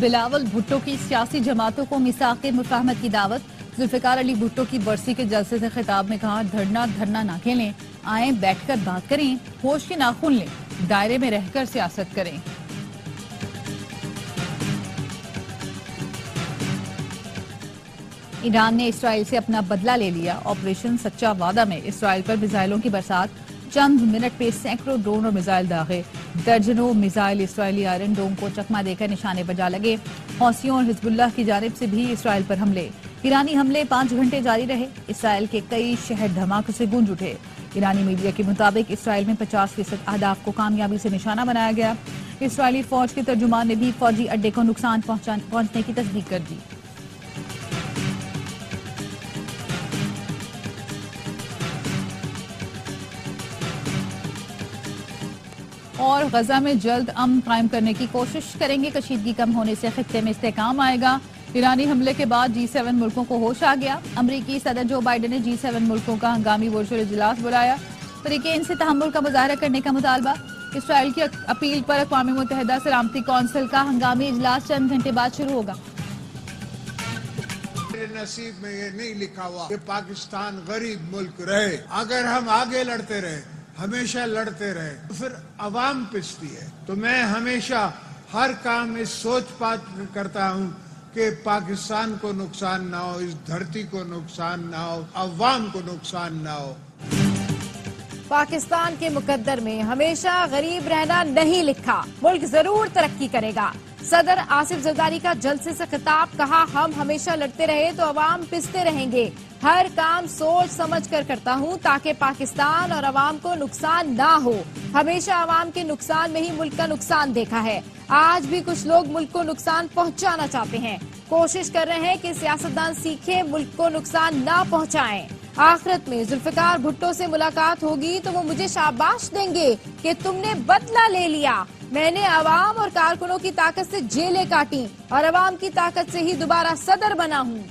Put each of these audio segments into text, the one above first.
बिलावल भुट्टो की सियासी जमातों को मिसाक़े मुफ़ाहमत की दावत। जुल्फ़िकार अली भुट्टो की बरसी के जलसे से खिताब में कहा, धरना ना खेलें, आए बैठकर बात करें, होश के नाखून लें, दायरे में रहकर सियासत करें। ईरान ने इसराइल से अपना बदला ले लिया। ऑपरेशन सच्चा वादा में इसराइल पर मिसाइलों की बरसात, चंद मिनट में सैकड़ों ड्रोन और मिसाइल दागे। दर्जनों मिसाइल इसराइली आयरन डोम को चकमा देकर निशाने पर जा लगे। हौसियों और हिजबुल्लाह की जानिब से भी इसराइल पर हमले। ईरानी हमले 5 घंटे जारी रहे। इसराइल के कई शहर धमाके से गूंज उठे। ईरानी मीडिया के मुताबिक इसराइल में 50% अहदाफ को कामयाबी से निशाना बनाया गया। इसराइली फौज के तर्जुमान ने भी फौजी अड्डे को नुकसान पहुंचने की तस्दीक कर दी। और गजा में जल्द अमन कायम करने की कोशिश करेंगे। कशीदगी कम होने से खित्ते में इस्तेहकाम आएगा। ईरानी हमले के बाद G7 मुल्कों को होश आ गया। अमरीकी सदर जो बाइडेन ने G7 मुल्कों का हंगामी वर्चुअल इजलास बुलाया। फरीकैन से तहम्मुल का मुजाहरा करने का मुतालबा। इसराइल की अपील पर अक़वाम मुत्तहिदा सलामती कौंसिल का हंगामी इजलास चंद घंटे बाद शुरू होगा। नसीब में ये नहीं लिखा हुआ कि पाकिस्तान गरीब मुल्क रहे। अगर हम आगे लड़ते रहे, हमेशा लड़ते रहे, तो फिर अवाम पिसती है। तो मैं हमेशा हर काम इस सोच पात करता हूँ कि पाकिस्तान को नुकसान ना हो, इस धरती को नुकसान ना हो, अवाम को नुकसान ना हो। पाकिस्तान के मुकद्दर में हमेशा गरीब रहना नहीं लिखा। मुल्क जरूर तरक्की करेगा। सदर आसिफ जरदारी का जलसे से खिताब, कहा, हम हमेशा लड़ते रहे तो अवाम पिसते रहेंगे। हर काम सोच समझ कर करता हूँ ताकि पाकिस्तान और अवाम को नुकसान ना हो। हमेशा अवाम के नुकसान में ही मुल्क का नुकसान देखा है। आज भी कुछ लोग मुल्क को नुकसान पहुँचाना चाहते हैं। कोशिश कर रहे हैं कि सियासतदान सीखे, मुल्क को नुकसान ना पहुँचाएं। आखिरत में जुल्फ़िकार भुट्टो से मुलाकात होगी तो वो मुझे शाबाश देंगे कि तुमने बदला ले लिया। मैंने अवाम और कारकुनों की ताकत से जेलें काटी और अवाम की ताकत से ही दोबारा सदर बना हूँ।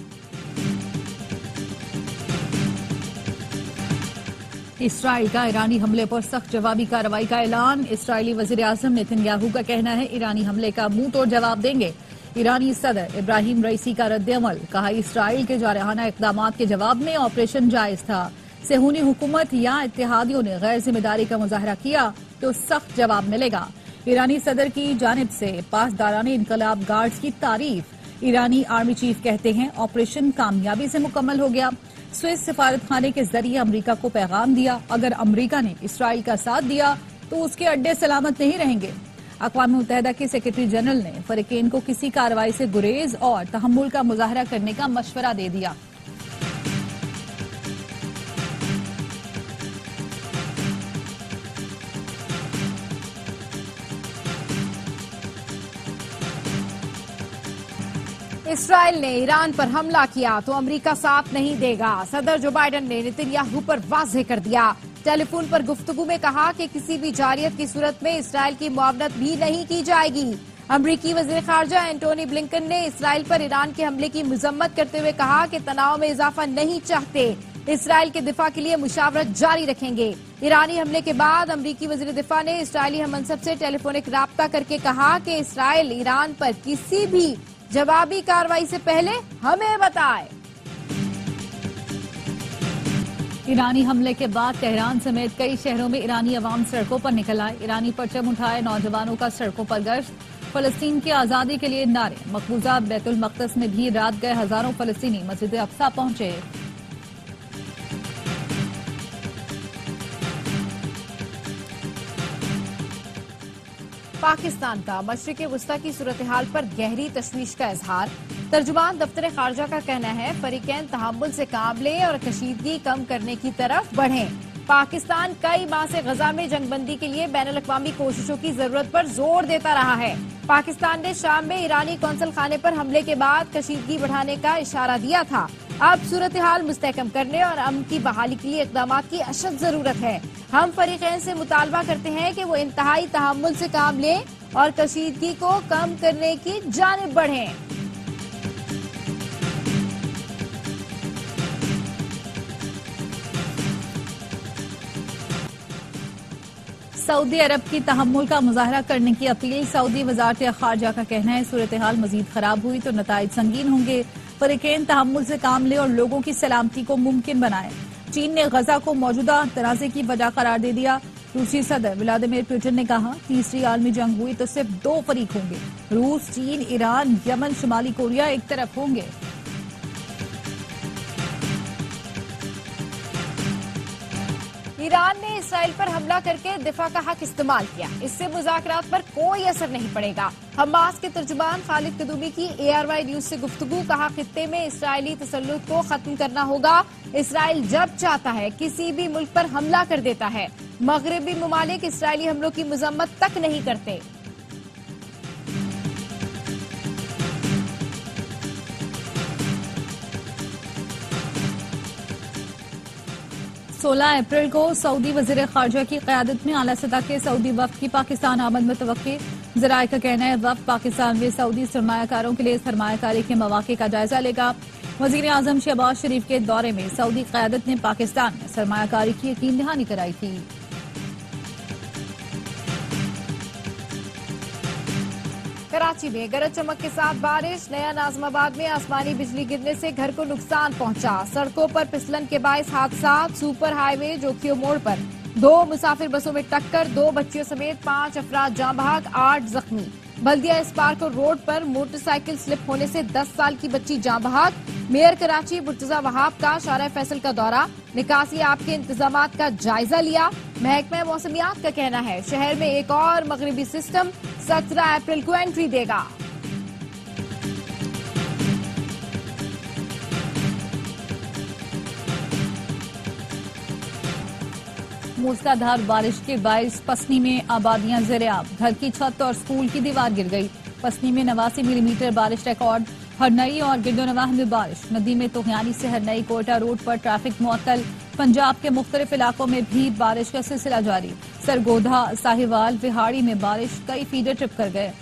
इसराइल का ईरानी हमले पर सख्त जवाबी कार्रवाई का ऐलान। इसराइली वजीर आजम नेतन्याहू का कहना है, ईरानी हमले का मुंह तोड़ जवाब देंगे। ईरानी सदर इब्राहिम रईसी का रद्द-ए-अमल, कहा, इसराइल के जारहाना इक़दामात के जवाब में ऑपरेशन जायज था। सेहूनी हुकूमत या इत्तेहादियों ने गैर जिम्मेदारी का मुजाहरा किया तो सख्त जवाब मिलेगा। ईरानी सदर की जानिब से पासदाराने इनकलाब गार्ड्स की तारीफ। ईरानी आर्मी चीफ कहते हैं, ऑपरेशन कामयाबी से मुकम्मल हो गया। स्विस सिफारत खाने के जरिए अमरीका को पैगाम दिया, अगर अमरीका ने इसराइल का साथ दिया तो उसके अड्डे सलामत नहीं रहेंगे। अक़वाम मुत्तहिदा के सेक्रेटरी जनरल ने फरीकैन को किसी कार्रवाई से गुरेज और तहम्मुल का मुजाहरा करने का मशवरा दे दिया। इसराइल ने ईरान पर हमला किया तो अमेरिका साथ नहीं देगा। सदर जो बाइडेन ने नेतन्याहू पर वाज़ेह कर दिया। टेलीफोन पर गुफ्तगू में कहा कि किसी भी जारियत की सूरत में इसराइल की मुआवनत भी नहीं की जाएगी। अमरीकी वज़ीर ख़ारजा एंटोनी ब्लिंकन ने इसराइल पर ईरान के हमले की मजम्मत करते हुए कहा कि तनाव में इजाफा नहीं चाहते। इसराइल के दिफा के लिए मुशावरत जारी रखेंगे। ईरानी हमले के बाद अमरीकी वज़ीर दिफा ने इसराइली हममनसब से टेलीफोनिक राब्ता करके कहा कि इसराइल ईरान पर किसी भी जवाबी कार्रवाई से पहले हमें बताए। ईरानी हमले के बाद तेहरान समेत कई शहरों में ईरानी अवाम सड़कों पर निकल आए। ईरानी परचम उठाए नौजवानों का सड़कों पर गश्त। फलस्तीन की आजादी के लिए नारे। मकबूजा बैतुल मक़दस में भी रात गए हजारों फलस्तीनी मस्जिद अक्सा पहुंचे। पाकिस्तान का मशरिक़ वुस्ता की सूरत हाल पर गहरी तशवीश का इजहार। तर्जुमान दफ्तर खारजा का कहना है, फरीकैन तहम्मुल से काम लें और कशीदगी कम करने की तरफ बढ़ें। पाकिस्तान कई माह से गजा में जंगबंदी के लिए बैनुल-अक़वामी कोशिशों की जरूरत पर जोर देता रहा है। पाकिस्तान ने शाम में ईरानी कौंसल खाने पर हमले के बाद कशीदगी बढ़ाने का इशारा दिया था। अब सूरत हाल मुस्तहकम करने और अमन की बहाली के लिए इक़दामात की अशद जरूरत है। हम फरीकैन से मुतालबा करते हैं कि वो इंतहाई तहम्मुल से काम लें और कशीदगी को कम करने की जानिब बढ़ें। सऊदी अरब की तहम्मुल का मुजाहरा करने की अपील। सऊदी वजारत खारजा का कहना है सूरत हाल मजीद खराब हुई तो नताइज संगीन होंगे। फरीकैन तहम्मुल से काम ले और लोगों की सलामती को मुमकिन बनाए। चीन ने गजा को मौजूदा तनाज़े की वजह करार दे दिया। रूसी सदर व्लादिमीर पुतिन ने कहा तीसरी आलमी जंग हुई तो सिर्फ 2 फरीक होंगे, रूस, चीन, ईरान, यमन, शुमाली कोरिया एक तरफ होंगे। ईरान ने इसराइल पर हमला करके दिफा का हक इस्तेमाल किया, इससे मुज़ाकरात पर कोई असर नहीं पड़ेगा। हमास के तर्जुमान खालिद कदूमी की ARY न्यूज से गुफ्तगू। कहा खित्ते में इसराइली तसल्लुत को खत्म करना होगा। इसराइल जब चाहता है किसी भी मुल्क पर हमला कर देता है। मगरबी ममालिक इसराइली हमलों की मजम्मत तक नहीं करते। 16 अप्रैल को सऊदी वजीर खारजा की क़यादत में आला सतह के सऊदी वफ्द की पाकिस्तान आमद मुतवक्की। ज़राए का कहना है वफ्द पाकिस्तान में सऊदी सरमायाकारों के लिए सरमायाकारी के मौके का जायजा लेगा। वजीर आजम शहबाज शरीफ के दौरे में सऊदी क़यादत ने पाकिस्तान में सरमायाकारी की यकीन दहानी कराई थी। कराची में गरज चमक के साथ बारिश। नया नाज़िमाबाद में आसमानी बिजली गिरने से घर को नुकसान पहुंचा। सड़कों पर फिसलन के बायस हादसा। सुपर हाईवे जोखियो मोड़ पर 2 मुसाफिर बसों में टक्कर, 2 बच्चियों समेत 5 अफराद जाँ बहक, 8 जख्मी। बल्दिया इस्पार्को रोड पर मोटरसाइकिल स्लिप होने से 10 साल की बच्ची जाँ बहक। मेयर कराची मुर्तजा वहाब का शारा फैसल का दौरा, निकासी आपके इंतजामात का जायजा लिया। महकमा मौसमियात का कहना है शहर में एक और मगरबी सिस्टम 17 अप्रैल को एंट्री देगा। मूसलाधार बारिश के बायस पसनी में आबादियां ज़ेर-ए-आब। घर की छत और स्कूल की दीवार गिर गई। पसनी में 89 मिलीमीटर बारिश रिकॉर्ड। हरनई और गिरदोनवाह में बारिश। नदी में तोहियानी से हरनई कोयटा रोड पर ट्रैफिक मुअत्तल। पंजाब के मुख्तलिफ इलाकों में भी बारिश का सिलसिला जारी। सरगोधा, साहिवाल, विहाड़ी में बारिश, कई फीडर ट्रिप कर गए।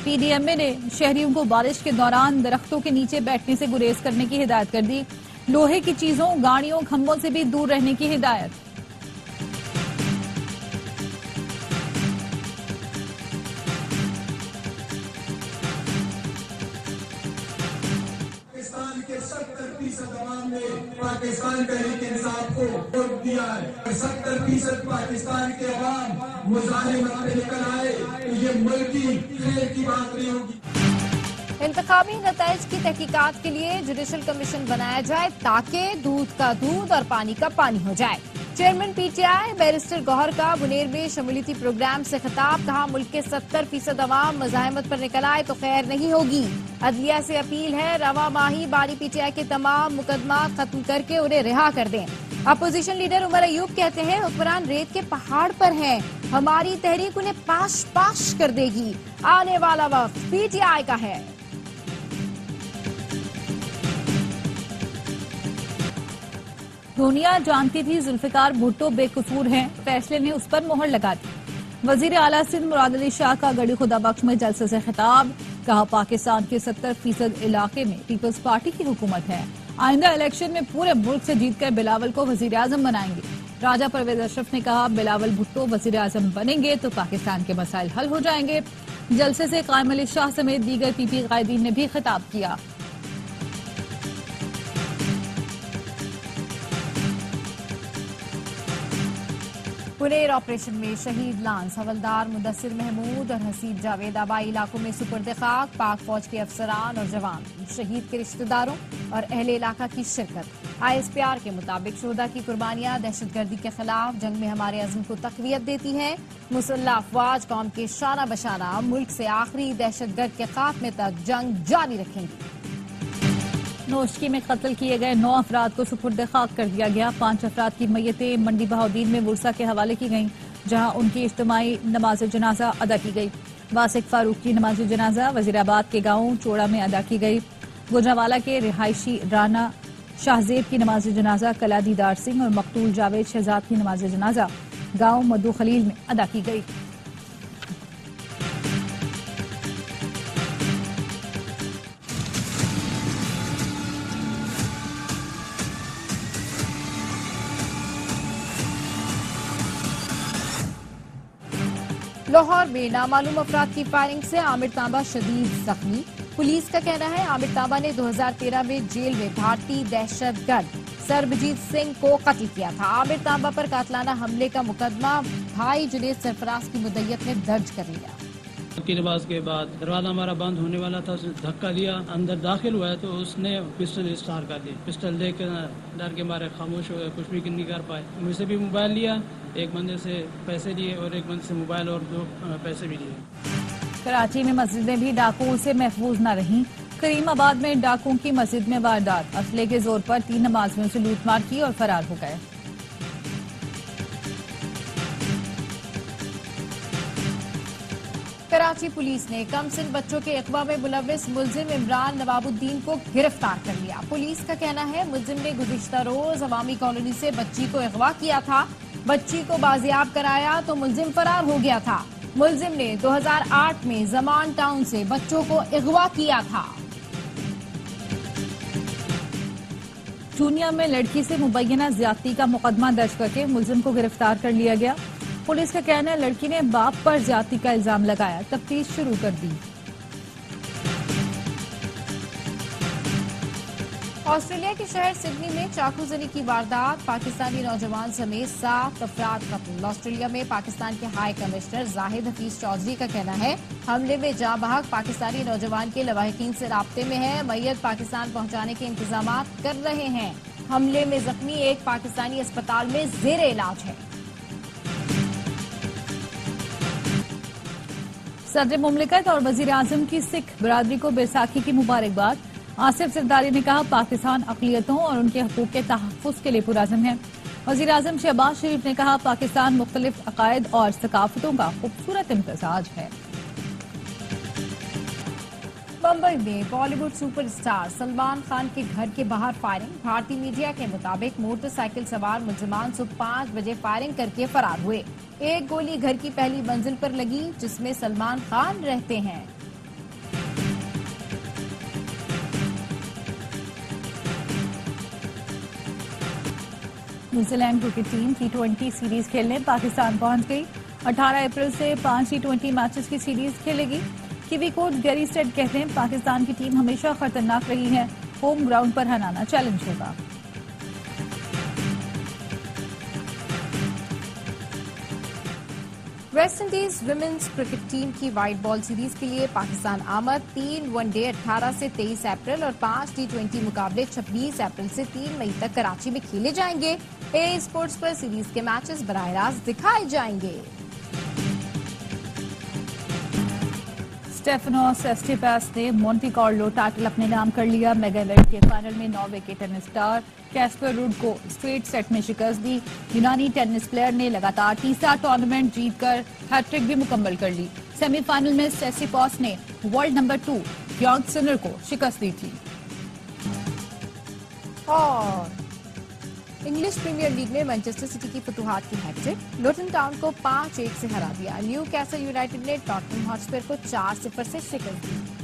PDMA ने शहरियों को बारिश के दौरान दरख्तों के नीचे बैठने से गुरेज करने की हिदायत कर दी। लोहे की चीजों, गाड़ियों, खंभों से भी दूर रहने की हिदायत। पाकिस्तान तहरीक इंसाफ को वोट दिया है। 70% पाकिस्तान के अवाम मुजालिमत में निकल आए तो ये मुल्क की खैर की बात नहीं होगी। इंतखाबी नताइज की तहकीकात के लिए जुडिशल कमीशन बनाया जाए ताकि दूध का दूध और पानी का पानी हो जाए। चेयरमैन PTI बैरिस्टर गौहर का बुनेर में शमूलियती प्रोग्राम से खिताब। कहा मुल्क के 70% अवाम मज़ाहमत पर निकल आए तो खैर नहीं होगी। अदलिया से अपील है रवा माही बारी PTI के तमाम मुकदमा खत्म करके उन्हें रिहा कर दें। अपोजिशन लीडर उमर अयूब कहते हैं हुक्मरान रेत के पहाड़ पर हैं, हमारी तहरीक उन्हें पाश पाश कर देगी। आने वाला वक्त PTI का है। दुनिया जानती थी जुल्फिकार भुट्टो बेकसूर हैं, फैसले ने उस पर मोहर लगा दी। वजीर आला सिंध मुराद अली शाह का गड़ी खुदा बख्श में जलसे से खिताब। कहा पाकिस्तान के 70% इलाके में पीपल्स पार्टी की हुकूमत है। आइंदा इलेक्शन में पूरे मुल्क से जीतकर बिलावल को वजीर आजम बनाएंगे। राजा परवेज अशरफ ने कहा बिलावल भुट्टो वजीर आजम बनेंगे तो पाकिस्तान के मसाइल हल हो जाएंगे। जलसे से कायम अली शाह समेत दीगर PP कायदीन ने भी खिताब किया। पुनेर ऑपरेशन में शहीद लांस हवलदार मुदस्सिर महमूद और हसीब जावेद आबाई इलाकों में सुपुर्द खाक। पाक फौज के अफसरान और जवान, शहीद के रिश्तेदारों और अहले इलाका की शिरकत। ISPR के मुताबिक शोहदा की कुर्बानियां दहशतगर्दी के खिलाफ जंग में हमारे अज़्म को तक़वियत देती हैं। मुसल्लह अफवाज कौम के शाना बशाना मुल्क से आखिरी दहशतगर्द के खात्मे तक जंग जारी रखेंगी। नोश्की में कत्ल किए गए 9 अफराद को सुपुर्द खाक कर दिया गया। 5 अफराद की मैयतें मंडी बहाउद्दीन में बुरसा के हवाले की गईं, जहां उनकी इज्तिमाई नमाज जनाजा अदा की गई। वासिक फारूक की नमाज जनाजा वजीराबाद के गांव चोड़ा में अदा की गई। गुजरावाला के रिहायशी राना शाहजेब की नमाज जनाजा कला दीदार सिंह और मकतूल जावेद शहजाद की नमाज जनाजा गांव मधु खलील में अदा की गई। लाहौर में नामालूम अफराद की फायरिंग से आमिर तांबा शदीद जख्मी। पुलिस का कहना है आमिर तांबा ने 2013 में जेल में भारतीय दहशतगर्द सरबजीत सिंह को कत्ल किया था। आमिर तांबा पर कातलाना हमले का मुकदमा भाई जुनेद सरफराज की मुद्दत ने दर्ज कर लिया। की नमाज के बाद दरवाजा हमारा बंद होने वाला था, उसने धक्का दिया, अंदर दाखिल हुआ है तो उसने पिस्टल स्टार कर दी। पिस्टल देख डर के मारे खामोश हो गए, कुछ भी नहीं कर पाए। मुझसे भी मोबाइल लिया, एक बंदे से पैसे लिए और एक बंदे से मोबाइल और 2 पैसे भी लिए। कराची में मस्जिदें भी डाकुओं से महफूज न रहीं। करीमाबाद में डाकुओं की मस्जिद में वारदात, असले के जोर पर 3 नमाजियों से लूटमार की और फरार हो गए। कराची पुलिस ने कमसिन बच्चों के अगवा में मुलव्विस मुलजिम इमरान नवाबुद्दीन को गिरफ्तार कर लिया। पुलिस का कहना है मुलजिम ने गुज़िश्ता रोज अवामी कॉलोनी से बच्ची को अगवा किया था। बच्ची को बाजियाब कराया तो मुलजिम फरार हो गया था। मुलजिम ने 2008 में जमान टाउन से बच्चों को अगवा किया था। चूनिया में लड़की से मुबैना ज्यादती का मुकदमा दर्ज करके मुलजिम को गिरफ्तार कर लिया गया। पुलिस का कहना है लड़की ने बाप पर ज्यादती का इल्जाम लगाया, तफ्तीश शुरू कर दी। ऑस्ट्रेलिया के शहर सिडनी में चाकूजनी की वारदात, पाकिस्तानी नौजवान समेत 7 अफराद कत्ल। ऑस्ट्रेलिया में पाकिस्तान के हाई कमिश्नर जाहिद हफीज चौधरी का कहना है हमले में जाँ बहक पाकिस्तानी नौजवान के लवाहिकीन से राब्ते में है, मैयत पाकिस्तान पहुंचाने के इंतजाम कर रहे हैं। हमले में जख्मी एक पाकिस्तानी अस्पताल में जेर इलाज है। सदर मुमलिकत और वजीर आजम की सिख बरादरी को बैसाखी की मुबारकबाद। आसिफ जरदारी ने कहा पाकिस्तान अक़लियतों और उनके हकूक़ के तहफ़्फ़ुज़ के लिए पुरअज़्म है। वजीर आजम शहबाज शरीफ ने कहा पाकिस्तान मुख्तलिफ अक़ायद और सकाफ़तों का खूबसूरत इम्तिज़ाज है। मुंबई में बॉलीवुड सुपरस्टार सलमान खान के घर के बाहर फायरिंग। भारतीय मीडिया के मुताबिक मोटरसाइकिल सवार मुलजिमान सुबह 5 बजे फायरिंग करके फरार हुए। एक गोली घर की पहली मंजिल पर लगी जिसमें सलमान खान रहते हैं। New Zealand cricket team T20 series खेलने पाकिस्तान पहुंच गई। 18 अप्रैल से 5 T20 मैचेस की सीरीज खेलेगी। कीवी कोच गैरी स्टेड कहते हैं पाकिस्तान की टीम हमेशा खतरनाक रही है, होम ग्राउंड पर हराना चैलेंज होगा। West Indies women's cricket team की व्हाइट बॉल सीरीज के लिए पाकिस्तान आमद। 3 वनडे 18 से 23 अप्रैल और 5 T20 मुकाबले 26 अप्रैल से 3 मई तक कराची में खेले जाएंगे। ए स्पोर्ट्स पर सीरीज के मैचेस बराह रास्त दिखाए जाएंगे। स्टेफानोस सिट्सिपास ने मोंटी कार्लो टाइटल अपने नाम कर लिया। मेगा इवेंट के फाइनल में नॉर्वे के टेनिस स्टार कैस्पर रूड को स्ट्रेट सेट में शिकस्त दी। यूनानी टेनिस प्लेयर ने लगातार तीसरा टूर्नामेंट जीतकर हैट्रिक भी मुकम्मल कर ली। सेमीफाइनल में सिट्सिपास ने वर्ल्ड नंबर 2 यांग सिनर को शिकस्त दी थी। और इंग्लिश प्रीमियर लीग में मैनचेस्टर सिटी की फतुहात की हैट्रिक, लुटन टाउन को 5-1 से हरा दिया। न्यूकैसल यूनाइटेड ने टॉटनहम हॉटस्पर को 4-0 से शिकस्त दी।